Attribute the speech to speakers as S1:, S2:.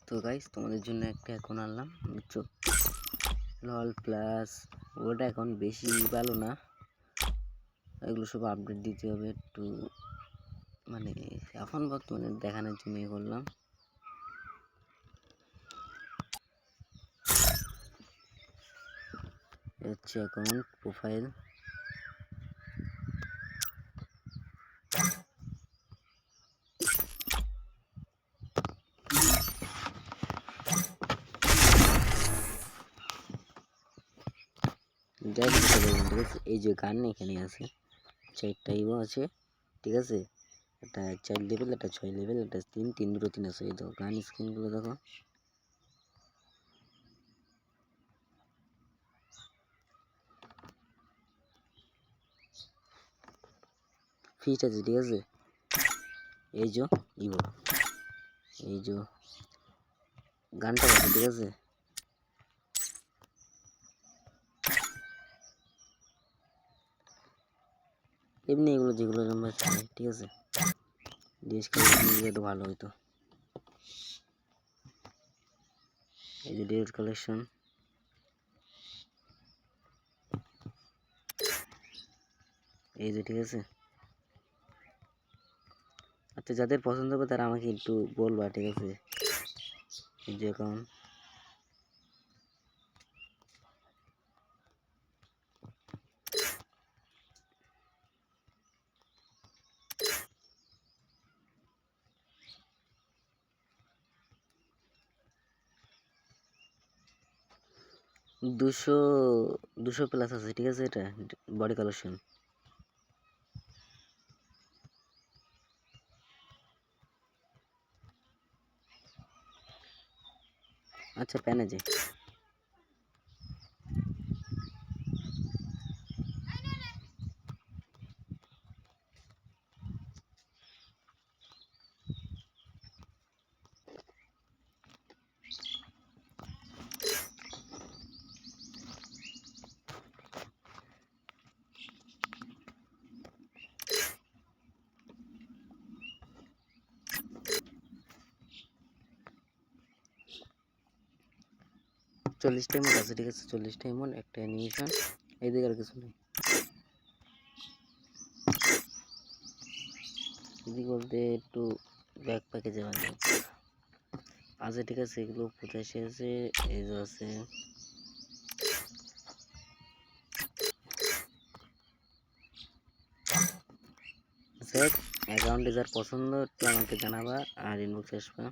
S1: তো গাইস তোমাদের জন্য একটা এখন আনলাম, বুঝছো? লল প্লাস ওটা এখন বেশি ভালো না, এগুলো সব আপডেট দিতে হবে একটু, মানে এখন বর্তমানে দেখানোর জন্য করলাম। হচ্ছে অ্যাকাউন্ট প্রোফাইল, যাই দিতে বললাম, ঠিক আছে? এই যে গান এখানে আছে, 4টা ইভো আছে, ঠিক আছে? এটা 4 লেভেল, এটা 6 লেভেল, এটা 3 দুটো 3 আছে। এই দেখো গান স্ক্রিনগুলো দেখো, ফিট আছে, ঠিক আছে? এই যে ইভো, এই যে গানটা আছে, ঠিক আছে? এমনি এগুলো যেগুলো আমরা চাই, ঠিক আছে? ডিএস কালেকশন একটু ভালো হইতো। এই যে ডিএস কালেকশন, এই যে, ঠিক আছে? আচ্ছা, যাদের পছন্দ হবে তারা আমাকে একটু বলবা, ঠিক আছে? এই যে অ্যাকাউন্ট, দুশো 200+ আছে, ঠিক আছে? এটা বডি কালেকশন। আচ্ছা, প্যানে যে 40টা ইমোট আছে, ঠিক আছে? 40টা ইমোট, একটা অ্যানিমেশন, এইদিকে আর কিছু নেই। এদিকে বলতে একটু ব্যাক প্যাকেজে মানে আছে, ঠিক আছে? এগুলো 85 আছে, এই যে আছে। অ্যাকাউন্টে যার পছন্দ একটু আমাকে জানাবা আর ইনবক্সে আসবা।